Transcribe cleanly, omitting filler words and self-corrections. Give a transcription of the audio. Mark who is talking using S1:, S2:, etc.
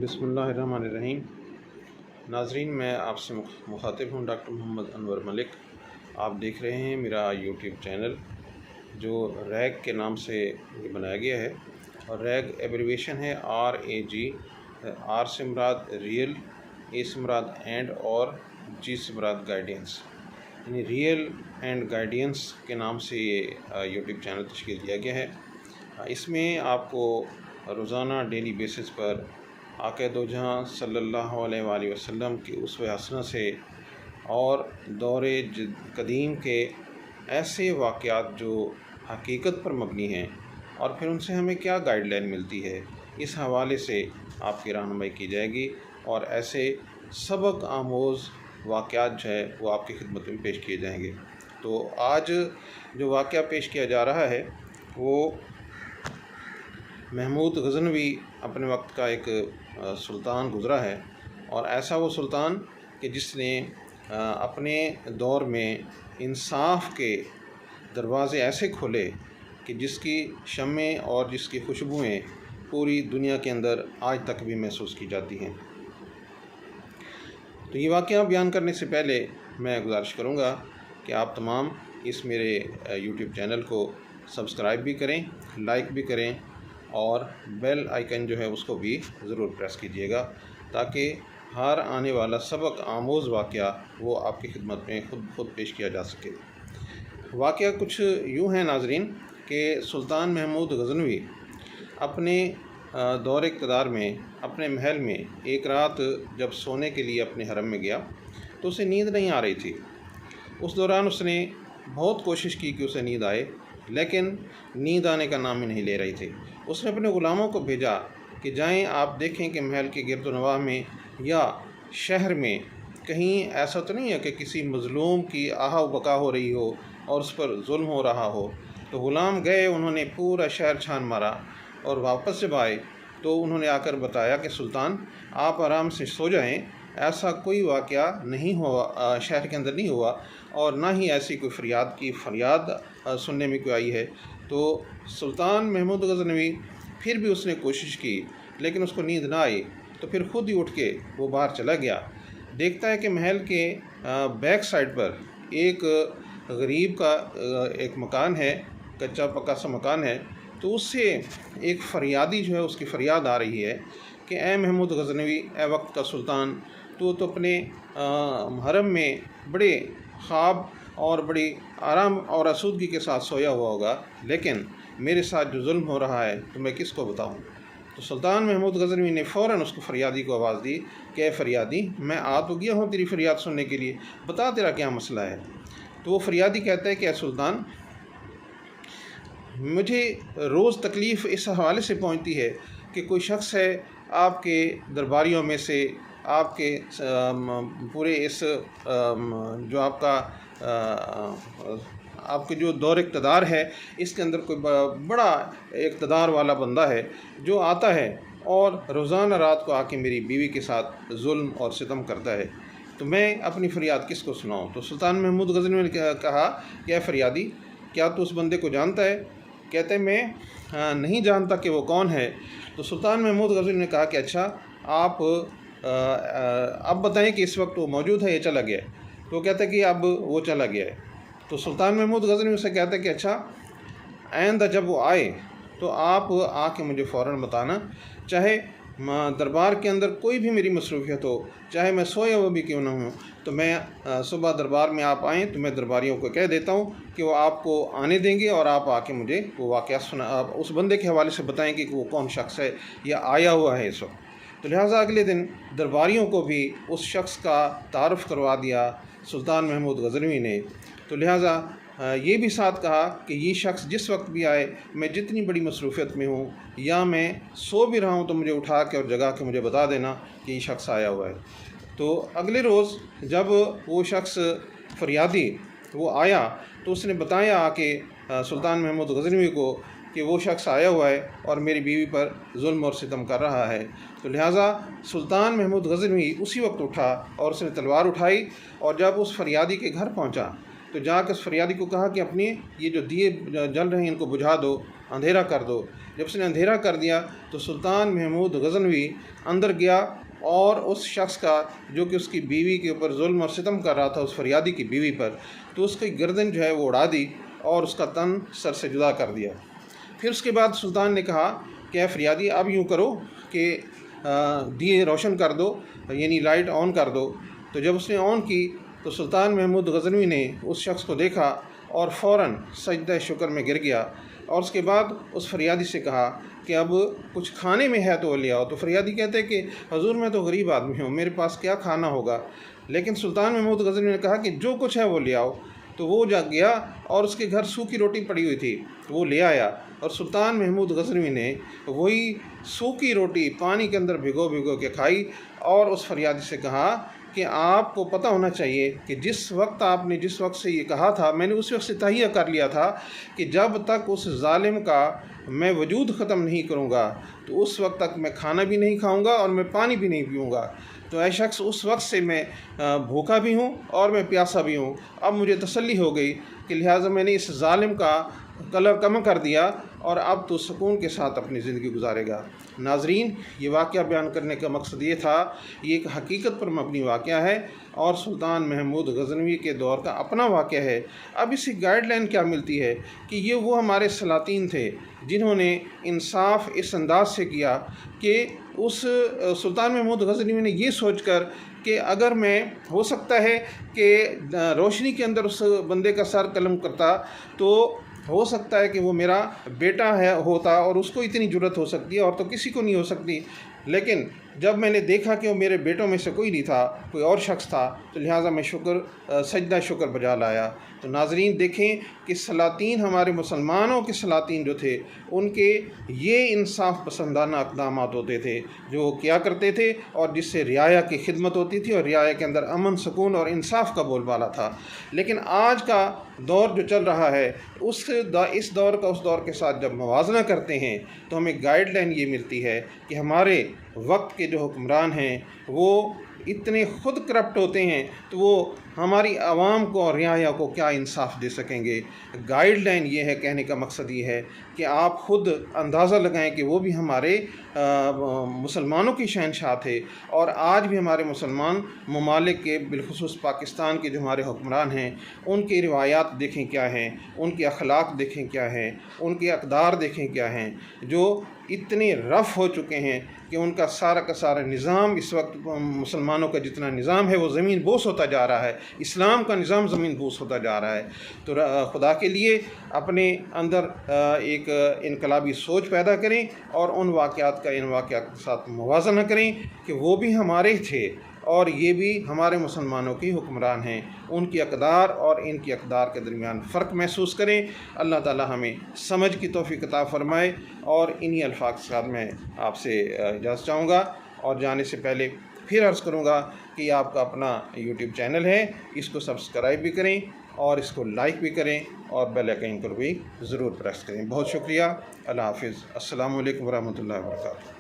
S1: बिस्मिल्लाहिर्रहमानिर्रहीम। नाज़रीन, मैं आपसे मुखातिब हूँ डॉक्टर मोहम्मद अनवर मलिक। आप देख रहे हैं मेरा यूट्यूब चैनल जो रैग के नाम से ये बनाया गया है। और रैग एब्रीवेशन है RAG। आर से मुराद रियल, ए से मुराद एंड और जी से मुराद गाइडेंस, यानी रियल एंड गाइडेंस के नाम से ये यूट्यूब चैनल तश्कील दिया गया है। इसमें आपको रोज़ाना डेली बेसिस पर आक़ा दो जहां सल्लल्लाहु अलैहि वसल्लम की उसवे हसना से और दौरे कदीम के ऐसे वाक़यात जो हकीकत पर मबनी हैं और फिर उनसे हमें क्या गाइडलाइन मिलती है, इस हवाले से आपकी रहनुमाई की जाएगी और ऐसे सबक आमोज़ वाक़यात जो है वो आपकी खिदमत में पेश किए जाएंगे। तो आज जो वाक़या पेश किया जा रहा है वो महमूद गज़नवी अपने वक्त का एक सुल्तान गुज़रा है। और ऐसा वो सुल्तान कि जिसने अपने दौर में इंसाफ के दरवाज़े ऐसे खोले कि जिसकी शम्में और जिसकी खुशबुएँ पूरी दुनिया के अंदर आज तक भी महसूस की जाती हैं। तो ये वाक़या बयान करने से पहले मैं गुजारिश करूँगा कि आप तमाम इस मेरे यूट्यूब चैनल को सब्सक्राइब भी करें, लाइक भी करें और बेल आइकन जो है उसको भी ज़रूर प्रेस कीजिएगा ताकि हर आने वाला सबक आमोज़ वाक़या वो आपकी खिदमत में खुद पेश किया जा सके। वाक़या कुछ यूँ है नाज़रीन कि सुल्तान महमूद गज़नवी अपने दौर इक़्तिदार में अपने महल में एक रात जब सोने के लिए अपने हरम में गया तो उसे नींद नहीं आ रही थी। उस दौरान उसने बहुत कोशिश की कि उसे नींद आए, लेकिन नींद आने का नाम ही नहीं ले रही थी। उसने अपने ग़ुलामों को भेजा कि जाएं, आप देखें कि महल के गिरदोनवाह में या शहर में कहीं ऐसा तो नहीं है कि किसी मज़लूम की आहा बका हो रही हो और उस पर जुल्म हो रहा हो। तो ग़ुलाम गए, उन्होंने पूरा शहर छान मारा और वापस जब आए तो उन्होंने आकर बताया कि सुल्तान, आप आराम से सो जाएं, ऐसा कोई वाक़या नहीं हुआ, शहर के अंदर नहीं हुआ और ना ही ऐसी कोई फरियाद सुनने में कोई आई है। तो सुल्तान महमूद गज़नवी फिर भी उसने कोशिश की, लेकिन उसको नींद ना आई। तो फिर ख़ुद ही उठ के वो बाहर चला गया। देखता है कि महल के बैक साइड पर एक गरीब का एक मकान है, कच्चा पक्का सा मकान है। तो उससे एक फरियादी जो है उसकी फ़रियाद आ रही है कि ए महमूद गज़नवी, ए वक्त का सुल्तान, तो अपने हरम में बड़े ख्वाब और बड़ी आराम और आसूदगी के साथ सोया हुआ होगा, लेकिन मेरे साथ जो जुल्म हो रहा है तो मैं किसको बताऊं। तो सुल्तान महमूद गज़नवी ने फ़ौरन उसको फरियादी को आवाज़ दी कि फरियादी, मैं आ तो गया हूँ तेरी फ़रियाद सुनने के लिए, बता तेरा क्या मसला है। तो वो फरियादी कहता है कि सुल्तान, मुझे रोज़ तकलीफ़ इस हवाले से पहुँचती है कि कोई शख्स है आपके दरबारियों में से, आपके पूरे इस जो आपके जो दौर इक़्तिदार है इसके अंदर कोई बड़ा इक़्तिदार वाला बंदा है जो आता है और रोज़ाना रात को आके मेरी बीवी के साथ जुल्म और सितम करता है। तो मैं अपनी फ़रियाद किसको सुनाऊँ। तो सुल्तान महमूद गज़नवी ने कहा कि फरियादी, क्या तू उस बंदे को जानता है। कहते मैं नहीं जानता कि वो कौन है। तो सुल्तान महमूद गज़नवी ने कहा कि अच्छा, आप अब बताएं कि इस वक्त वो मौजूद है या चला गया है। तो कहता है कि अब वो चला गया है। तो सुल्तान महमूद गज़नवी से कहता है कि अच्छा, आइंदा जब वो आए तो आप आके मुझे फ़ौरन बताना, चाहे दरबार के अंदर कोई भी मेरी मसरूफ़ियत हो, चाहे मैं सोया हुआ भी क्यों ना हूँ, तो मैं सुबह दरबार में आप आएँ तो मैं दरबारियों को कह देता हूँ कि वो आपको आने देंगे और आप आके मुझे वो वाक़या उस बंदे के हवाले से बताएँ कि वो कौन शख्स है या आया हुआ है इस वक्त। तो लिहाजा अगले दिन दरबारियों को भी उस शख्स का तारुफ़ करवा दिया सुल्तान महमूद गज़नवी ने। तो लिहाजा ये भी साथ कहा कि ये शख्स जिस वक्त भी आए, मैं जितनी बड़ी मसरूफ़ियत में हूँ या मैं सो भी रहा हूँ तो मुझे उठा के और जगा के मुझे बता देना कि ये शख्स आया हुआ है। तो अगले रोज़ जब वो शख्स फरियादी वो आया तो उसने बताया आके सुल्तान महमूद गज़नवी को कि वो शख्स आया हुआ है और मेरी बीवी पर जुल्म और सितम कर रहा है। तो लिहाजा सुल्तान महमूद गज़नवी उसी वक्त उठा और उसने तलवार उठाई और जब उस फरियादी के घर पहुंचा तो जाकर उस फरियादी को कहा कि अपने ये जो दिए जल रहे हैं इनको बुझा दो, अंधेरा कर दो। जब उसने अंधेरा कर दिया तो सुल्तान महमूद गज़नवी अंदर गया और उस शख्स का जो कि उसकी बीवी के ऊपर जुल्म और सितम कर रहा था, उस फरियादी की बीवी पर, तो उसकी गर्दन जो है वो उड़ा दी और उसका तन सर से जुदा कर दिया। फिर उसके बाद सुल्तान ने कहा कि फरियादी अब यूँ करो कि दिए रोशन कर दो, यानी लाइट ऑन कर दो। तो जब उसने ऑन की तो सुल्तान महमूद गज़नवी ने उस शख्स को देखा और फ़ौरन सजदा शुक्र में गिर गया और उसके बाद उस फरियादी से कहा कि अब कुछ खाने में है तो ले आओ। तो फरियादी कहते हैं कि हजूर मैं तो गरीब आदमी हूँ, मेरे पास क्या खाना होगा। लेकिन सुल्तान महमूद गज़नवी ने कहा कि जो कुछ है वो ले आओ। तो वो जा गया और उसके घर सूखी रोटी पड़ी हुई थी, वो ले आया और सुल्तान महमूद गज़नवी ने वही सूखी रोटी पानी के अंदर भिगो भिगो के खाई और उस फरियादी से कहा कि आपको पता होना चाहिए कि जिस वक्त आपने जिस वक्त से ये कहा था, मैंने उस वक्त से तहिया कर लिया था कि जब तक उस जालिम का मैं वजूद ख़त्म नहीं करूँगा तो उस वक्त तक मैं खाना भी नहीं खाऊँगा और मैं पानी भी नहीं पीऊँगा। तो ऐ शख्स उस वक्त से मैं भूखा भी हूँ और मैं प्यासा भी हूँ। अब मुझे तसल्ली हो गई कि लिहाजा मैंने इस जालिम का कलर कम कर दिया और अब तो सुकून के साथ अपनी ज़िंदगी गुजारेगा। नाज़रीन, ये वाक़या बयान करने का मकसद ये था, ये एक हकीकत पर मबनी वाक़या है और सुल्तान महमूद गज़नवी के दौर का अपना वाक़या है। अब इसकी गाइडलाइन क्या मिलती है कि ये वो हमारे सलातीन थे जिन्होंने इंसाफ इस अंदाज से किया कि उस सुल्तान महमूद गज़नवी ने ये सोचकर कि अगर मैं हो सकता है कि रोशनी के अंदर उस बंदे का सर कलम करता तो हो सकता है कि वो मेरा बेटा है होता और उसको इतनी जुर्रत हो सकती है और तो किसी को नहीं हो सकती। लेकिन जब मैंने देखा कि वो मेरे बेटों में से कोई नहीं था, कोई और शख्स था, तो लिहाजा मैं सजदा शुक्र बजा लाया। तो नाज़रीन देखें कि सलातीन हमारे मुसलमानों के सलातीन जो थे उनके ये इंसाफ पसंदाना इक़दाम होते थे जो वो किया करते थे और जिससे रियाया की खिदमत होती थी और रियाया के अंदर अमन सुकून और इंसाफ का बोलबाला था। लेकिन आज का दौर जो चल रहा है इस दौर का उस दौर के साथ जब मुवाज़ना करते हैं तो हमें गाइडलाइन ये मिलती है कि हमारे वक्त के जो हुक्मरान हैं वो इतने ख़ुद करप्ट होते हैं तो वो हमारी आवाम को और रियाया को क्या इंसाफ दे सकेंगे। गाइडलाइन ये है, कहने का मकसद ये है कि आप ख़ुद अंदाज़ा लगाएं कि वो भी हमारे मुसलमानों की शहनशाह थे और आज भी हमारे मुसलमान ममालिक के बिलखुसूस पाकिस्तान के जो हमारे हुक्मरान हैं उनकी रिवायात देखें क्या हैं, उनके अखलाक देखें क्या हैं, उनके अक़दार देखें क्या हैं, जो इतने रफ़ हो चुके हैं कि उनका सारा का सारा निज़ाम इस वक्त मुसलमानों का जितना निज़ाम है वो ज़मीन बोस होता जा रहा है, इस्लाम का निज़ाम ज़मीन बोस होता जा रहा है। तो खुदा के लिए अपने अंदर एक इनकलाबी सोच पैदा करें और उन वाक़यात का इन वाक़यात के साथ मुवाज़ना करें कि वो भी हमारे थे और ये भी हमारे मुसलमानों के हुक्मरान हैं। उनकी अक़दार और इनकी अक़दार के दरमियान फ़र्क महसूस करें। अल्लाह ताला हमें समझ की तौफ़ीक़ अता फ़रमाए और इन्हीं अल्फाज़ के साथ मैं आपसे इजाज़त चाहूँगा और जाने से पहले फिर अर्ज़ करूँगा कि आपका अपना यूट्यूब चैनल है, इसको सब्सक्राइब भी करें और इसको लाइक भी करें और बेल आइकन पर भी ज़रूर प्रेस करें। बहुत शुक्रिया। अल्लाह हाफ़िज़। अस्सलामु अलैकुम वरहमतुल्लाहि व बरकातुहू।